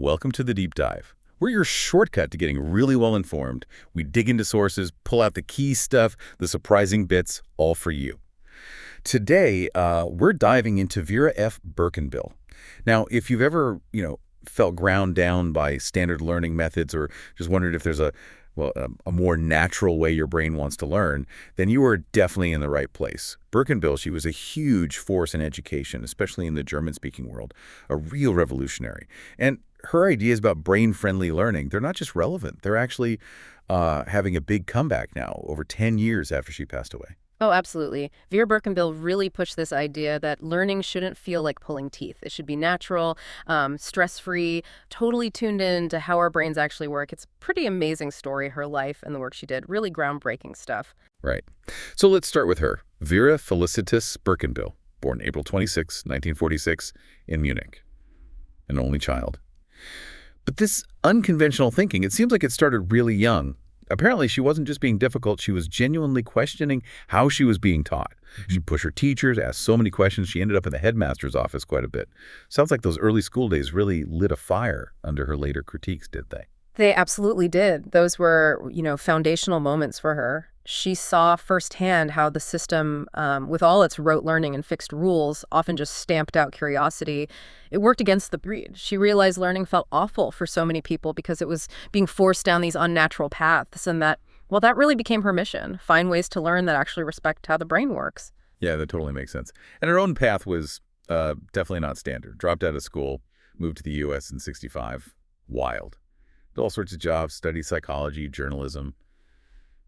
Welcome to the Deep Dive. We're your shortcut to getting really well informed. We dig into sources, pull out the key stuff, the surprising bits, all for you. Today, we're diving into Vera F. Birkenbihl. Now, if you've ever, felt ground down by standard learning methods or just wondered if there's a more natural way your brain wants to learn, then you are definitely in the right place. Birkenbihl, she was a huge force in education, especially in the German-speaking world, a real revolutionary. And her ideas about brain-friendly learning, they're not just relevant, they're actually having a big comeback now, over 10 years after she passed away. Oh, absolutely. Vera Birkenbihl really pushed this idea that learning shouldn't feel like pulling teeth. It should be natural, stress-free, totally tuned in to how our brains actually work. It's a pretty amazing story, her life and the work she did. Really groundbreaking stuff. Right. So let's start with her. Vera Felicitas Birkenbihl, born April 26, 1946, in Munich. An only child. But this unconventional thinking, it seems like it started really young. Apparently, she wasn't just being difficult, she was genuinely questioning how she was being taught. She pushed her teachers, asked so many questions, she ended up in the headmaster's office quite a bit. Sounds like those early school days really lit a fire under her later critiques, did they? They absolutely did. Those were, foundational moments for her. She saw firsthand how the system, with all its rote learning and fixed rules, often just stamped out curiosity. It worked against the breed. She realized learning felt awful for so many people because it was being forced down these unnatural paths, and that really became her mission, find ways to learn that actually respect how the brain works. Yeah, that totally makes sense. And her own path was definitely not standard. Dropped out of school, moved to the U.S. in '65. Wild. Did all sorts of jobs, studied psychology, journalism.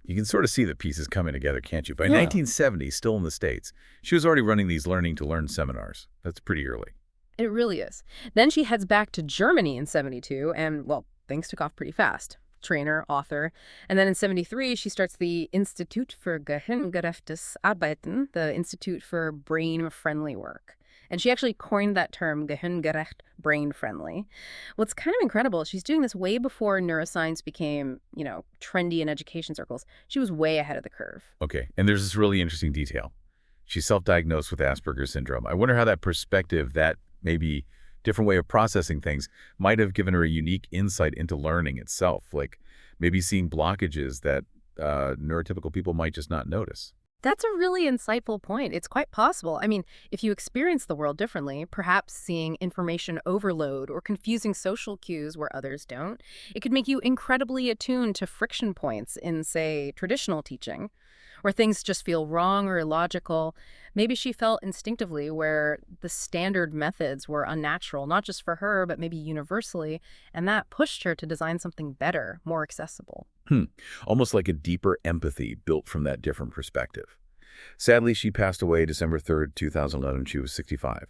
You can sort of see the pieces coming together, can't you? By 1970, still in the States, she was already running these learning-to-learn seminars. That's pretty early. It really is. Then she heads back to Germany in '72, and, things took off pretty fast. Trainer, author. And then in '73, she starts the Institut für Gehirngerechtes Arbeiten, the Institute for Brain-Friendly Work. And she actually coined that term, Gehirngerecht, brain-friendly. What's kind of incredible, she's doing this way before neuroscience became, trendy in education circles. She was way ahead of the curve. Okay, and there's this really interesting detail. She's self-diagnosed with Asperger's syndrome. I wonder how that perspective, that maybe different way of processing things, might have given her a unique insight into learning itself, like maybe seeing blockages that neurotypical people might just not notice. That's a really insightful point. It's quite possible. I mean, if you experience the world differently, perhaps seeing information overload or confusing social cues where others don't, it could make you incredibly attuned to friction points in, say, traditional teaching, where things just feel wrong or illogical. Maybe she felt instinctively where the standard methods were unnatural, not just for her, but maybe universally, and that pushed her to design something better, more accessible. Almost like a deeper empathy built from that different perspective. Sadly, she passed away December 3rd, 2011. She was 65.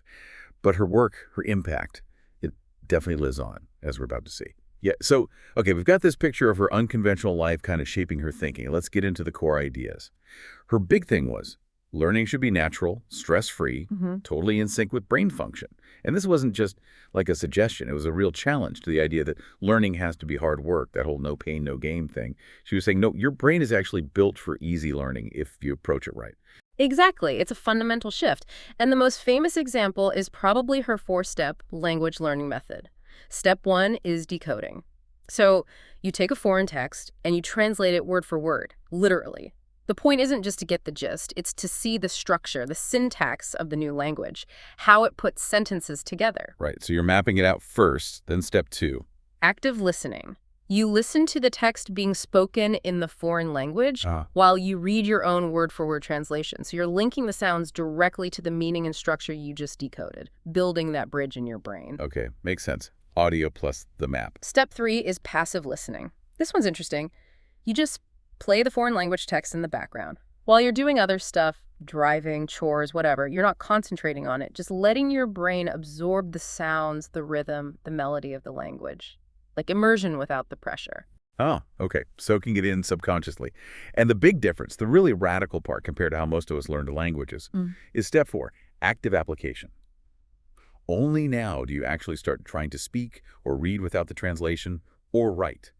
But her work, her impact, it definitely lives on, as we're about to see. Yeah, so, okay, we've got this picture of her unconventional life kind of shaping her thinking. Let's get into the core ideas. Her big thing was learning should be natural, stress-free, totally in sync with brain function. And this wasn't just like a suggestion. It was a real challenge to the idea that learning has to be hard work, that whole no pain, no gain thing. She was saying, no, your brain is actually built for easy learning if you approach it right. Exactly. It's a fundamental shift. And the most famous example is probably her 4-step language learning method. Step 1 is decoding. So you take a foreign text and you translate it word for word, literally. The point isn't just to get the gist, it's to see the structure, the syntax of the new language, how it puts sentences together. Right, so you're mapping it out first, then step 2. Active listening. You listen to the text being spoken in the foreign language while you read your own word-for-word translation. So you're linking the sounds directly to the meaning and structure you just decoded, building that bridge in your brain. Okay, makes sense. Audio plus the map. Step 3 is passive listening. This one's interesting. You just play the foreign language text in the background. While you're doing other stuff, driving, chores, whatever, you're not concentrating on it, just letting your brain absorb the sounds, the rhythm, the melody of the language. Like immersion without the pressure. Oh, okay. Soaking it in subconsciously. And the big difference, the really radical part compared to how most of us learn languages, is step 4, active application. Only now do you actually start trying to speak or read without the translation or write.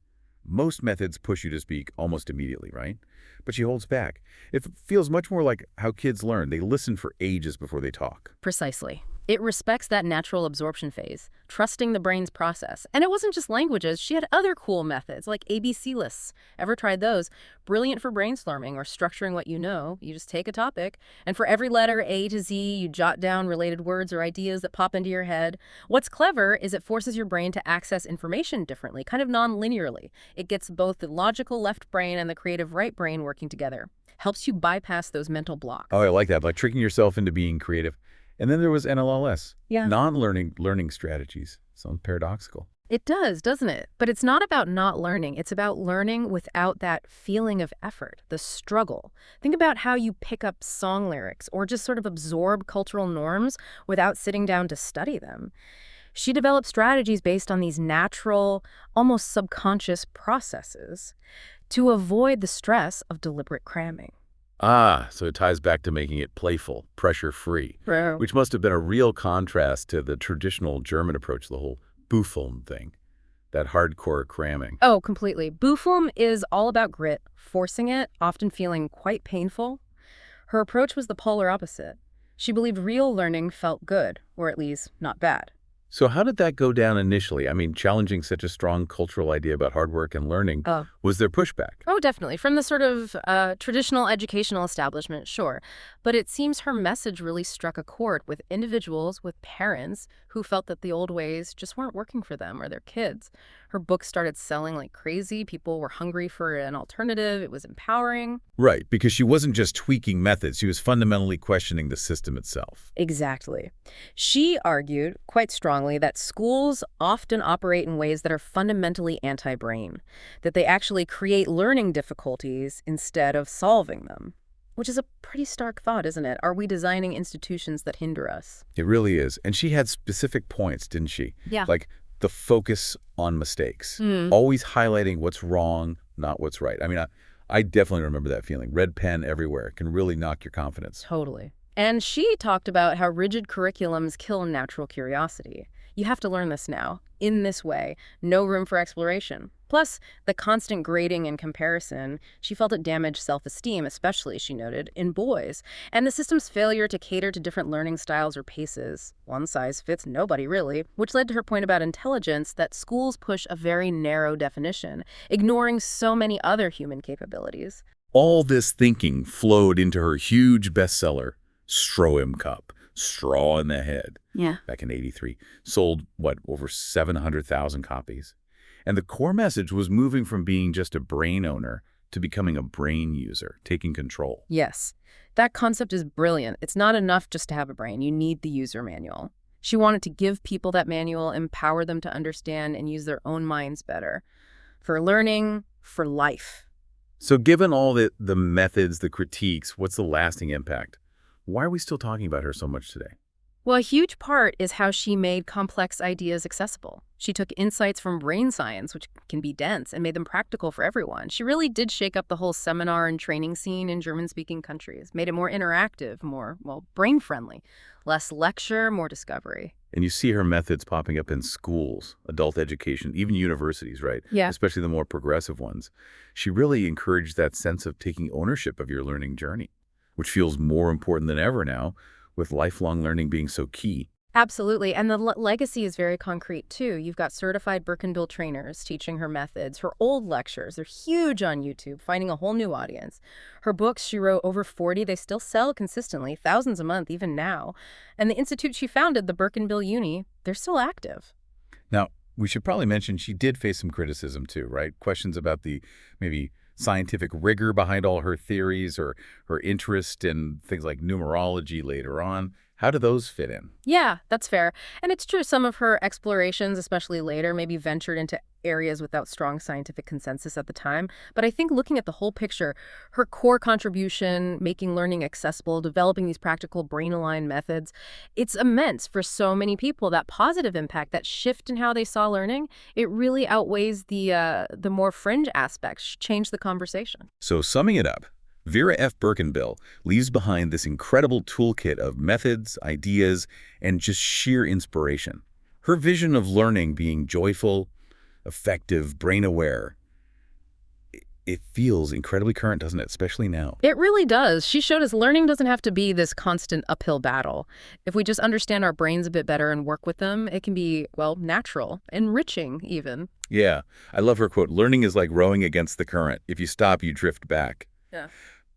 Most methods push you to speak almost immediately, right? But she holds back. It feels much more like how kids learn. They listen for ages before they talk. Precisely. It respects that natural absorption phase, trusting the brain's process. And it wasn't just languages. She had other cool methods, like ABC lists. Ever tried those? Brilliant for brainstorming or structuring what you know. You just take a topic, and for every letter A to Z, you jot down related words or ideas that pop into your head. What's clever is it forces your brain to access information differently, kind of non-linearly. It gets both the logical left brain and the creative right brain working together. Helps you bypass those mental blocks. Oh, I like that, like tricking yourself into being creative. And then there was NLLS, Yeah. non-learning learning strategies. Sounds paradoxical. It does, doesn't it? But it's not about not learning. It's about learning without that feeling of effort, the struggle. Think about how you pick up song lyrics or just sort of absorb cultural norms without sitting down to study them. She developed strategies based on these natural, almost subconscious processes to avoid the stress of deliberate cramming. Ah, so it ties back to making it playful, pressure-free, Bro. which must have been a real contrast to the traditional German approach, the whole Buchfilm thing, that hardcore cramming. Oh, completely. Booflum is all about grit, forcing it, often feeling quite painful. Her approach was the polar opposite. She believed real learning felt good, or at least not bad. So how did that go down initially? I mean, challenging such a strong cultural idea about hard work and learning, was there pushback? Oh, definitely. From the sort of traditional educational establishment, sure. But it seems her message really struck a chord with individuals, with parents who felt that the old ways just weren't working for them or their kids. Her books started selling like crazy. People were hungry for an alternative. It was empowering. Right, because she wasn't just tweaking methods, she was fundamentally questioning the system itself. Exactly. She argued quite strongly that schools often operate in ways that are fundamentally anti-brain, that they actually create learning difficulties instead of solving them. Which is a pretty stark thought, isn't it? Are we designing institutions that hinder us? It really is. And she had specific points, didn't she? Yeah. Like the focus on mistakes, Mm. always highlighting what's wrong, not what's right. I mean, I definitely remember that feeling. Red pen everywhere. It can really knock your confidence. Totally. And she talked about how rigid curriculums kill natural curiosity. You have to learn this now, in this way, no room for exploration. Plus, the constant grading and comparison, she felt it damaged self-esteem, especially, she noted, in boys. And the system's failure to cater to different learning styles or paces. One size fits nobody, really, which led to her point about intelligence, that schools push a very narrow definition, ignoring so many other human capabilities. All this thinking flowed into her huge bestseller, Stroem Cup, Straw in the Head, Yeah. back in '83. Sold, what, over 700,000 copies? And the core message was moving from being just a brain owner to becoming a brain user, taking control. Yes. That concept is brilliant. It's not enough just to have a brain. You need the user manual. She wanted to give people that manual, empower them to understand and use their own minds better. For learning, for life. So given all the methods, the critiques, what's the lasting impact? Why are we still talking about her so much today? Well, a huge part is how she made complex ideas accessible. She took insights from brain science, which can be dense, and made them practical for everyone. She really did shake up the whole seminar and training scene in German-speaking countries, made it more interactive, more, well, brain-friendly. Less lecture, more discovery. And you see her methods popping up in schools, adult education, even universities, right? Yeah. Especially the more progressive ones. She really encouraged that sense of taking ownership of your learning journey, which feels more important than ever now, with lifelong learning being so key. Absolutely. And the legacy is very concrete, too. You've got certified Birkenbihl trainers teaching her methods. Her old lectures, they're huge on YouTube, finding a whole new audience. Her books, she wrote over 40. They still sell consistently, thousands a month, even now. And the institute she founded, the Birkenbihl Uni, they're still active. Now, we should probably mention she did face some criticism, too, right? Questions about the maybe scientific rigor behind all her theories or her interest in things like numerology later on. How do those fit in? Yeah, that's fair. And it's true, some of her explorations, especially later, maybe ventured into areas without strong scientific consensus at the time. But I think looking at the whole picture, her core contribution, making learning accessible, developing these practical brain-aligned methods, it's immense for so many people. That positive impact, that shift in how they saw learning, it really outweighs the more fringe aspects, change the conversation. So summing it up, Vera F. Birkenbihl leaves behind this incredible toolkit of methods, ideas, and just sheer inspiration. Her vision of learning being joyful, effective, brain-aware, It feels incredibly current, doesn't it? Especially now. It really does. She showed us learning doesn't have to be this constant uphill battle. If we just understand our brains a bit better and work with them, it can be, well, natural, enriching even. Yeah, I love her quote, learning is like rowing against the current. If you stop, you drift back. Yeah.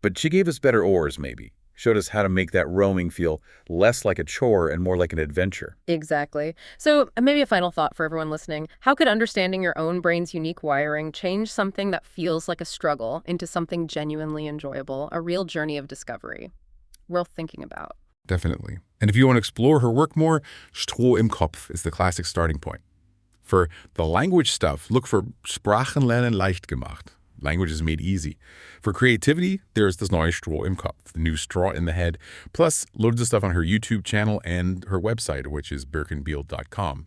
But she gave us better oars, maybe. Showed us how to make that rowing feel less like a chore and more like an adventure. Exactly. So maybe a final thought for everyone listening. How could understanding your own brain's unique wiring change something that feels like a struggle into something genuinely enjoyable, a real journey of discovery? Worth thinking about. Definitely. And if you want to explore her work more, Stroh im Kopf is the classic starting point. For the language stuff, look for Sprachenlernen leicht gemacht. Language is made easy. For creativity, there's this neue Stroh im Kopf, the new straw in the head, plus loads of stuff on her YouTube channel and her website, which is Birkenbihl.com.